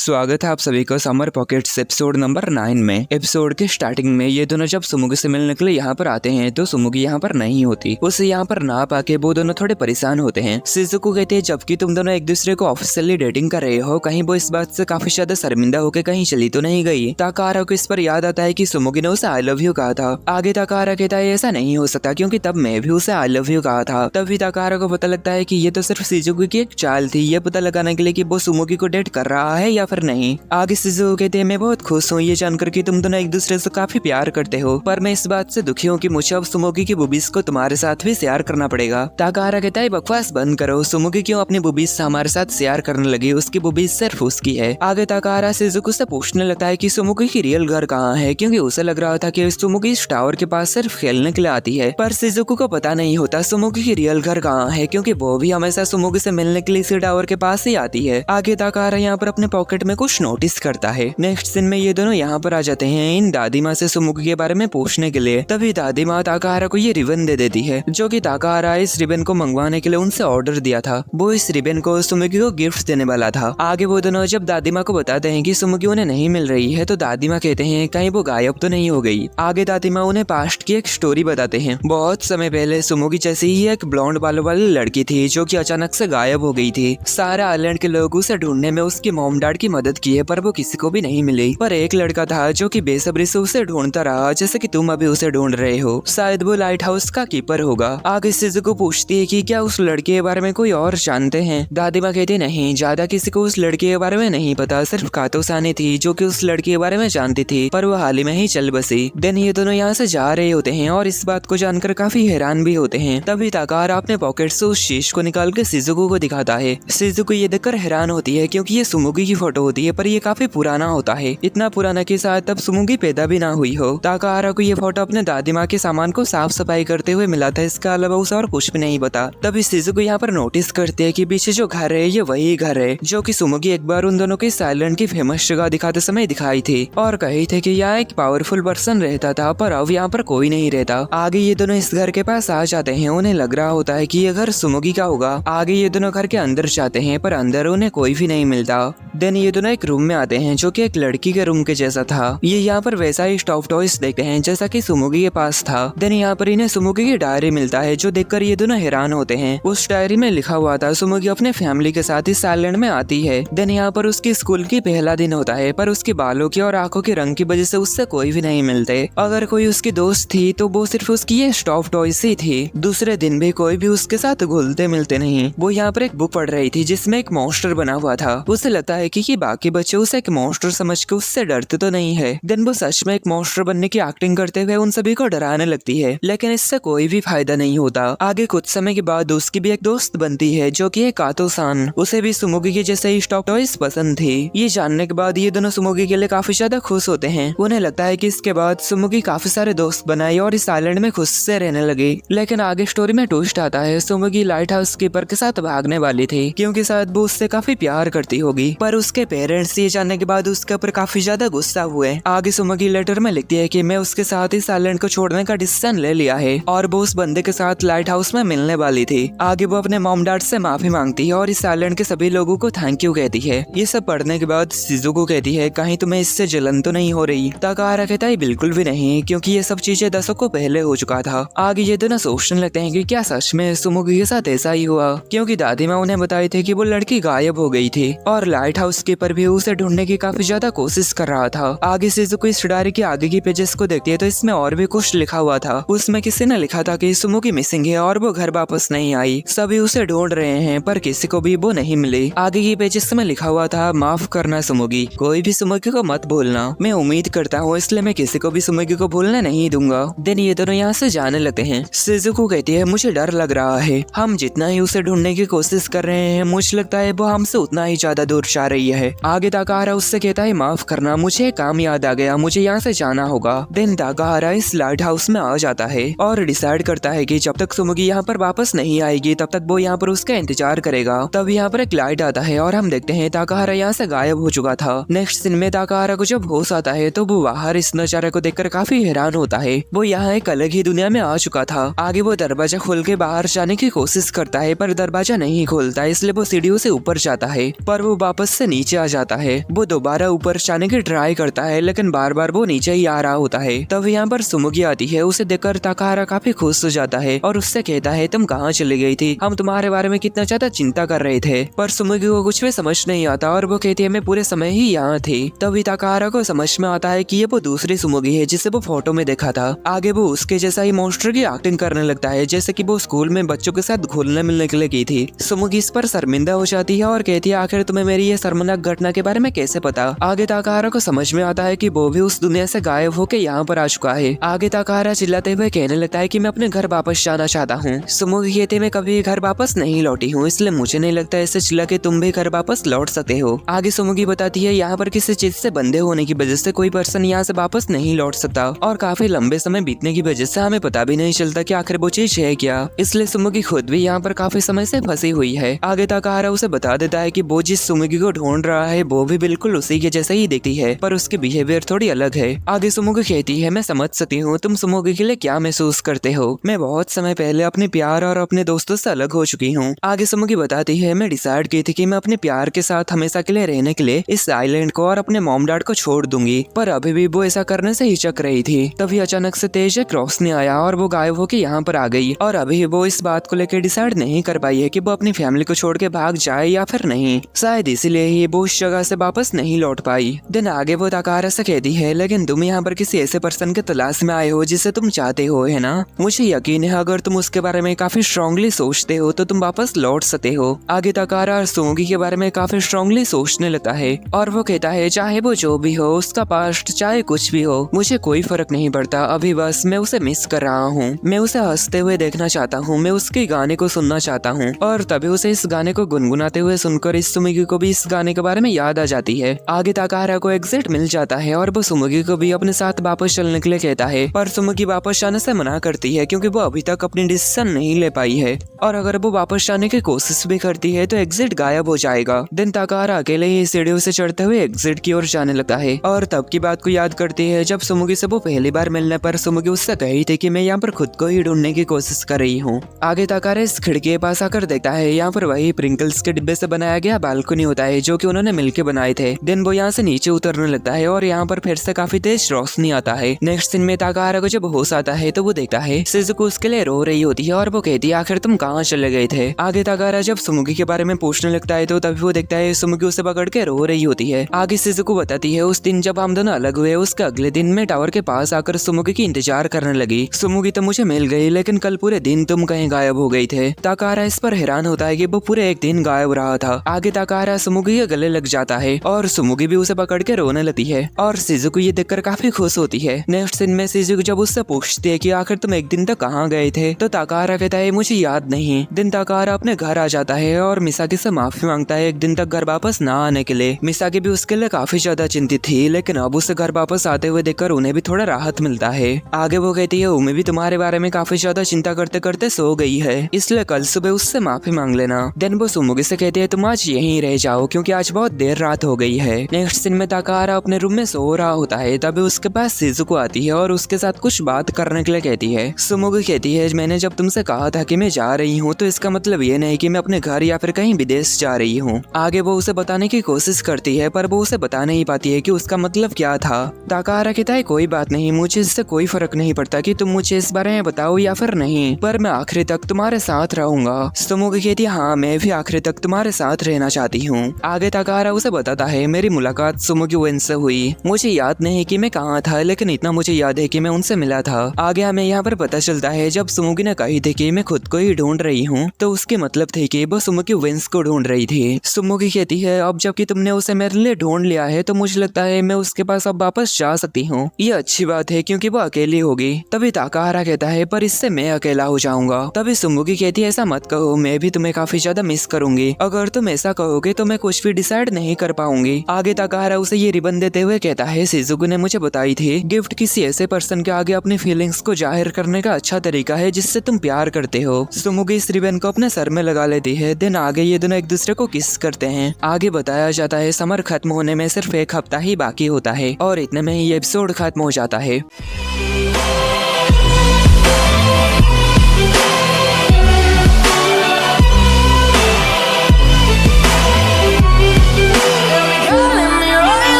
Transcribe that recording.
स्वागत है आप सभी को समर पॉकेट्स एपिसोड नंबर 9 में। एपिसोड के स्टार्टिंग में ये दोनों जब सुमुगी से मिलने के लिए यहाँ पर आते हैं तो सुमुगी यहाँ पर नहीं होती। उसे यहाँ पर ना पाके वो दोनों थोड़े परेशान होते हैं। शिजुको कहते हैं जबकि तुम दोनों एक दूसरे को ऑफिशियली डेटिंग कर रहे हो, कहीं वो इस बात से काफी ज्यादा शर्मिंदा होकर कहीं चली तो नहीं गई। ताकारा को इस पर याद आता है कि सुमुगी ने उसे आई लव यू कहा था। आगे ताकारा कहता है ऐसा नहीं हो सकता क्योंकि तब मैं भी उसे आई लव यू कहा था। तभी ताकारा को पता लगता है कि ये तो सिर्फ शिजुको की एक चाल थी, ये पता लगाने के लिए कि वो सुमुगी को डेट कर रहा है या फिर नहीं। आगे शिजुको कहते हैं मैं बहुत खुश हूँ ये जानकर कि तुम दोनों एक दूसरे से काफी प्यार करते हो, पर मैं इस बात से दुखी हूँ कि मुझे अब सुमुगी की बुबीज को तुम्हारे साथ भी शेयर करना पड़ेगा। ताकारा कहता है बकवास बंद करो, सुमुगी क्यों अपनी बुबीज हमारे साथ शेयर करने लगी, उसकी बुबीज सिर्फ उसकी है। आगे ताकारा शिजुको से पूछने लगता है कि सुमुगी की रियल घर कहाँ है, क्योंकि उसे लग रहा था कि सुमुगी इस टावर के पास सिर्फ खेलने के लिए आती है। पर शिजुको को पता नहीं होता सुमुगी की रियल घर कहाँ है, क्योंकि वो भी हमेशा सुमुगी से मिलने के लिए इसी टावर के पास ही आती है। आगे ताकारा यहाँ पर अपने पॉकेट में कुछ नोटिस करता है। नेक्स्ट सीन में ये दोनों यहाँ पर आ जाते हैं इन दादी माँ से सुमुगी के बारे में पूछने के लिए। तभी दादी माँ ताकारा को ये रिबन दे देती है, जो कि ताकारा इस रिबन को मंगवाने के लिए उनसे ऑर्डर दिया था। वो इस रिबन को सुमुगी को गिफ्ट देने वाला था। आगे वो दोनों जब दादी माँ को बताते हैं कि सुमुगी उन्हें नहीं मिल रही है तो दादी माँ कहते हैं कहीं वो गायब तो नहीं हो गई। आगे दादी माँ उन्हें पास्ट की एक स्टोरी बताते हैं। बहुत समय पहले सुमुगी जैसी ही एक ब्लॉन्ड बालों वाली लड़की थी जो कि अचानक से गायब हो गई थी। सारे आइलैंड के लोग उसे ढूंढने में उसकी मॉम डैड की मदद की है, पर वो किसी को भी नहीं मिली। पर एक लड़का था जो कि बेसब्री से उसे ढूंढता रहा, जैसे कि तुम अभी उसे ढूंढ रहे हो। शायद वो लाइट हाउस का कीपर होगा। आगे शिजुको पूछती है कि क्या उस लड़के के बारे में कोई और जानते हैं। दादी माँ कहती नहीं, ज्यादा किसी को उस लड़के के बारे में नहीं पता, सिर्फ कातोसानी थी जो कि उस लड़के के बारे में जानती थी, पर वो हाल ही में ही चल बसी। देन ये दोनों यहाँ से जा रहे होते हैं और इस बात को जानकर काफी हैरान भी होते हैं। तभी ताकारा अपने पॉकेट से उस शीश को निकाल के शिजुको को दिखाता है। शिजुको ये देखकर हैरान होती है क्योंकि ये सुमुगी की फोटो होती है, पर ये काफी पुराना होता है, इतना पुराना कि शायद तब सुमुगी पैदा भी ना हुई हो। ताकारा को ये फोटो अपने दादी माँ के सामान को साफ सफाई करते हुए मिला था, इसके अलावा उसे और कुछ भी नहीं पता। तभी शिजुको यहाँ पर नोटिस करते है कि पीछे जो घर है ये वही घर है जो कि सुमुगी एक बार उन दोनों के साइलेंट की फेमस जगह दिखाते समय दिखाई थी और कही थे कि यहाँ एक पावरफुल पर्सन रहता था, पर अब यहाँ पर कोई नहीं रहता। आगे ये दोनों इस घर के पास आ जाते हैं। उन्हें लग रहा होता है कि ये घर सुमुगी का होगा। आगे ये दोनों घर के अंदर जाते हैं, पर अंदर उन्हें कोई भी नहीं मिलता। देन ये दोनों एक रूम में आते हैं जो कि एक लड़की के रूम के जैसा था। ये यहाँ पर वैसा ही स्टॉफ टॉयज देखते हैं जैसा कि सुमुगी के पास था। देन यहाँ पर इन्हें सुमुगी की डायरी मिलता है, जो देखकर ये दोनों हैरान होते हैं। उस डायरी में लिखा हुआ था सुमुगी अपने फैमिली के साथ इस आइलैंड में आती है। देन यहाँ पर उसकी स्कूल की पहला दिन होता है, पर उसके बालों की और आंखों के रंग की वजह से उससे कोई भी नहीं मिलते। अगर कोई उसकी दोस्त थी तो वो सिर्फ उसकी ये स्टॉफ टॉयज ही थी। दूसरे दिन भी कोई भी उसके साथ घुलते मिलते नहीं। वो यहाँ पर एक बुक पढ़ रही थी जिसमें एक मॉन्स्टर बना हुआ था। उसे लगता है कि बाकी बच्चे उसे एक मॉन्स्टर समझ के उससे डरते तो नहीं है। देन वो सच में एक मॉन्स्टर बनने की एक्टिंग करते हुए उन सभी को डराने लगती है, लेकिन इससे कोई भी फायदा नहीं होता। आगे कुछ समय के बाद उसकी भी एक दोस्त बनती है जो कि है कातो-सान। उसे भी सुमुगी के जैसे ही स्टॉफ टॉयज पसंद थी। ये जानने के बाद ये दोनों सुमुगी के लिए काफी ज्यादा खुश होते हैं। उन्हें लगता है कि इसके बाद सुमुगी काफी सारे दोस्त बनाए और इस आइलैंड में खुश से रहने लगी। लेकिन आगे स्टोरी में ट्विस्ट आता है। सुमुगी लाइट हाउस कीपर के साथ भागने वाली थी क्योंकि शायद वो उससे काफी प्यार करती होगी, पर उसके पेरेंट्स ये जानने के बाद उसके ऊपर काफी ज्यादा गुस्सा हुए। आगे सुमुगी लेटर में लिखती है कि मैं उसके साथ इस आइलैंड को छोड़ने का डिसीजन ले लिया है और वो उस बंदे के साथ लाइट हाउस में मिलने वाली थी। आगे वो अपने मॉम डैड से माफी मांगती है और इस आइलैंड के सभी लोगों को थैंक यू कहती है। ये सब पढ़ने के बाद शिजुको कहती है कहीं तुम्हें इससे जलन तो नहीं हो रही। ताकारा कहता है बिल्कुल भी नहीं, क्योंकि ये सब चीजें दशकों पहले हो चुका था। आगे ये दोनों सोचने लगते हैं कि क्या सच में सुमुगी के साथ ऐसा ही हुआ, क्योंकि दादी माँ उन्हें बताई थी कि वो लड़की गायब हो गई थी और लाइट हाउस कीपर भी उसे ढूंढने की काफी ज्यादा कोशिश कर रहा था। आगे शिजुको इस डायरी के आगे की पेजेस को देखती है तो इसमें और भी कुछ लिखा हुआ था। उसमें किसी ने लिखा था कि सुमुगी मिसिंग है और वो घर वापस नहीं आई, सभी उसे ढूंढ रहे हैं पर किसी को भी वो नहीं मिली। आगे की पेजेस में लिखा हुआ था माफ करना सुमुगी, कोई भी सुमुगी को मत भूलना। मैं उम्मीद करता हूँ इसलिए मैं किसी को भी सुमुगी को भूलने नहीं दूंगा। देन ये दोनों यहाँ से जाने लगते हैं। शिजुको कहती है मुझे डर लग रहा है, हम जितना ही उसे ढूंढने की कोशिश कर रहे हैं मुझे लगता है वो हमसे उतना ही ज्यादा दूर जा रही है। आगे ताकारा उससे कहता है माफ करना, मुझे काम याद आ गया, मुझे यहाँ से जाना होगा। देन ताकारा इस लाइट हाउस में आ जाता है और डिसाइड करता है कि जब तक सुमुगी यहाँ पर वापस नहीं आएगी तब तक वो यहाँ पर उसका इंतजार करेगा। तब यहाँ पर एक लाइट आता है और हम देखते हैं ताकारा यहाँ से गायब हो चुका था। नेक्स्ट सीन में ताकारा को जब होश आता है तो वो बाहर इस नजारे को देखकर काफी हैरान होता है। वो यहाँ एक अलग ही दुनिया में आ चुका था। आगे वो दरवाजा खोल के बाहर जाने की कोशिश करता है पर दरवाजा नहीं खोलता, इसलिए वो सीढ़ियों से ऊपर जाता है पर वो वापस से नीचे नीचे आ जाता है। वो दोबारा ऊपर जाने की ट्राई करता है लेकिन बार बार वो नीचे ही आ रहा होता है। तब यहाँ पर सुमुगी आती है। उसे देखकर ताकाहारा काफी खुश हो जाता है और उससे कहता है तुम कहाँ चली गई थी, हम तुम्हारे बारे में कितना ज्यादा चिंता कर रहे थे। पर सुमुगी को कुछ भी समझ नहीं आता और वो कहती है मैं पूरे समय ही यहाँ थी। तभी ताकाहारा को समझ में आता है कि ये वो दूसरी सुमुगी है जिसे वो फोटो में देखा था। आगे वो उसके जैसा ही मॉन्स्टर की एक्टिंग करने लगता है जैसे कि वो स्कूल में बच्चों के साथ घुलने मिलने के लिए की थी। सुमुगी इस पर शर्मिंदा हो जाती है और कहती है आखिर तुम्हें मेरी ये शर्मनाक घटना के बारे में कैसे पता। आगे ताकाहारा को समझ में आता है कि वो भी उस दुनिया से गायब होकर यहाँ पर आ चुका है। आगे ताकाहारा चिल्लाते हुए कहने लगता है कि मैं अपने घर वापस जाना चाहता हूँ। सुमुगी कहती है मैं कभी घर वापस नहीं लौटी हूँ, इसलिए मुझे नहीं लगता ऐसे चिल्ला के तुम भी घर वापस लौट सकते हो। आगे सुमुगी बताती है यहाँ पर किसी चीज से बंधे होने की वजह से कोई पर्सन यहाँ से वापस नहीं लौट सकता और काफी लंबे समय बीतने की वजह से हमें पता भी नहीं चलता कि आखिर वो चीज है क्या। इसलिए सुमुगी खुद भी यहाँ पर काफी समय से फंसी हुई है। आगे ताकाहारा उसे बता देता है कि वो जिस सुमुगी को ढूंढ रहा है वो भी बिल्कुल उसी के जैसे ही दिखती है पर उसके बिहेवियर थोड़ी अलग है। आगे सुमुगी कहती है मैं समझ सकती हूँ तुम सुमुगी के लिए क्या महसूस करते हो, मैं बहुत समय पहले अपने प्यार और अपने दोस्तों से अलग हो चुकी हूँ। आगे सुमुगी बताती है मैं डिसाइड की थी कि मैं अपने प्यार के साथ हमेशा के लिए रहने के लिए इस आइलैंड को और अपने मॉम डैड को छोड़ दूंगी, पर अभी भी वो ऐसा करने से हिचक रही थी। तभी अचानक से तेज एक रोशनी आया और वो गायब होकर यहाँ पर आ गई और अभी वो इस बात को लेकर डिसाइड नहीं कर पाई है कि वो अपनी फैमिली को छोड़ के भाग जाए या फिर नहीं। शायद इसीलिए ही वो उस जगह से वापस नहीं लौट पाई। दिन आगे वो ताकाहारा से कहती है लेकिन तुम यहाँ पर किसी ऐसे पर्सन के तलाश में आए हो जिसे तुम चाहते हो, है ना? मुझे यकीन है अगर तुम उसके बारे में काफी स्ट्रांगली सोचते हो तो तुम वापस लौट सकते हो। आगे ताकाहारा सुमुगी के बारे में काफी स्ट्रांगली सोचने लगता है और वो कहता है चाहे वो जो भी हो, उसका पास्ट चाहे कुछ भी हो, मुझे कोई फर्क नहीं पड़ता। अभी बस मैं उसे मिस कर रहा हूँ, मैं उसे हंसते हुए देखना चाहता हूँ, मैं उसके गाने को सुनना चाहता हूँ। और तभी उसे इस गाने को गुनगुनाते हुए सुनकर इस सुमुगी को भी इस गाने के बारे में याद आ जाती है। आगे ताकाहारा को एग्जिट मिल जाता है और वो सुमुगी को भी अपने साथ वापस चलने के लिए कहता है, पर सुमुगी वापस जाने से मना करती है क्योंकि वो अभी तक अपनी डिसीजन नहीं ले पाई है और अगर वो वापस जाने की कोशिश भी करती है तो एग्जिट गायब हो जाएगा। दिन ताकाहारा अकेले ही सीढ़ियों से चढ़ते हुए एग्जिट की ओर जाने लगता है और तब की बात को याद करती है जब सुमुगी से वो पहली बार मिलने पर सुमुगी उससे कही थी कि मैं यहाँ पर खुद को ही ढूंढने की कोशिश कर रही हूँ। आगे ताकाहारा इस खिड़की के पास आकर देखता है यहाँ पर वही प्रिंकल्स के डिब्बे से बनाया गया बालकनी होता है जो कि उन्होंने मिलकर बनाए थे। दिन वो यहाँ से नीचे उतरने लगता है और यहाँ पर फिर से काफी तेज रोशनी आता है। नेक्स्ट सीन में ताकाहारा को जब होश आता है तो वो देखता है शिज़ुको उसके लिए रो रही होती है और वो कहती है आखिर तुम कहाँ चले गए थे। आगे ताकाहारा जब सुमुगी के बारे में पूछने लगता है तो तभी वो देखता है सुमुगी उसे पकड़ के रो रही होती है। आगे शिज़ुको बताती है उस दिन जब हम दोनों अलग हुए उसके अगले दिन में टावर के पास आकर सुमुगी की इंतजार करने लगी। सुमुगी तो मुझे मिल गई लेकिन कल पूरे दिन तुम कहीं गायब हो गई थे। ताकाहारा इस पर हैरान होता है कि वो पूरे एक दिन गायब रहा था। आगे ताकाहारा सुमुगी के गले लग जाता है और सुमुगी भी उसे पकड़ के रोने लगती है और शिज़ुको ये देखकर काफी खुश होती है। नेक्स्ट सीन में शिज़ुको जब उससे पूछती है कि आखिर तुम एक दिन तक कहाँ गए थे तो ताकाहारा कहता है मुझे याद नहीं। दिन ताकाहारा अपने घर आ जाता है और मिसाकी से माफी मांगता है एक दिन तक घर वापस ना आने के लिए। मिसाकी भी उसके लिए काफी ज्यादा चिंतित थी लेकिन अब उसे घर वापस आते हुए देखकर उन्हें भी थोड़ा राहत मिलता है। आगे वो कहती है उमे भी तुम्हारे बारे में काफी ज्यादा चिंता करते करते सो गई है, इसलिए कल सुबह उससे माफी मांग लेना। देन वो सुमुगी से कहती है तुम आज यहीं रह जाओ क्योंकि आज बहुत देर रात हो गई है। नेक्स्ट सीन में ताकाहारा अपने रूम में सो रहा होता है तभी उसके पास शिज़ुको आती है और उसके साथ कुछ बात करने के लिए कहती है। सुमुगी कहती है मैंने जब तुमसे कहा था कि मैं जा रही हूँ तो इसका मतलब ये नहीं कि मैं अपने घर या फिर कहीं विदेश जा रही हूँ। आगे वो उसे बताने की कोशिश करती है पर वो उसे बता नहीं पाती है कि उसका मतलब क्या था। ताकाहारा कहता है कोई बात नहीं, मुझे इससे कोई फर्क नहीं पड़ता कि तुम मुझे इस बारे में बताओ या फिर नहीं, पर मैं आखिरी तक तुम्हारे साथ रहूंगा। सुमुगी कहती है हाँ मैं भी आखिरी तक तुम्हारे साथ रहना चाहती हूँ। आगे ताकाहारा उसे बताता है मेरी मुलाकात सुमुगी वेन से हुई, मुझे याद नहीं कि मैं कहाँ था लेकिन इतना मुझे याद है कि मैं उनसे मिला था। आगे हमें यहाँ पर पता चलता है जब सुमुगी ने कही थी कि मैं खुद को ही ढूंढ रही हूँ तो उसके मतलब थे कि वो सुमुगी वेंस को ढूंढ रही थी। सुमुगी कहती है अब जबकि तुमने उसे मेरे लिए ढूंढ लिया है तो मुझे लगता है मैं उसके पास अब वापस जा सकती हूँ, ये अच्छी बात है क्योंकि वो अकेली होगी। तभी ताकाहारा कहता है पर इससे मैं अकेला हो जाऊंगा। तभी सुमुगी कहती है ऐसा मत कहो, मैं भी तुम्हें काफी ज्यादा मिस करूंगी, अगर तुम ऐसा कहोगे तो मैं कुछ भी डिसाइड नहीं कर पाऊंगी। आगे ताकाहारा उसे ये रिबन देते हुए कहता है शिज़ुको ने मुझे बताई थी गिफ्ट किसी ऐसे पर्सन के आगे अपनी फीलिंग्स को जाहिर करने का अच्छा तरीका है जिससे तुम प्यार करते हो। सुमुगी इस रिबन को अपने सर में लगा लेती है। दिन आगे ये दोनों एक दूसरे को किस करते हैं। आगे बताया जाता है समर खत्म होने में सिर्फ एक हफ्ता ही बाकी होता है और इतने में ही एपिसोड खत्म हो जाता है।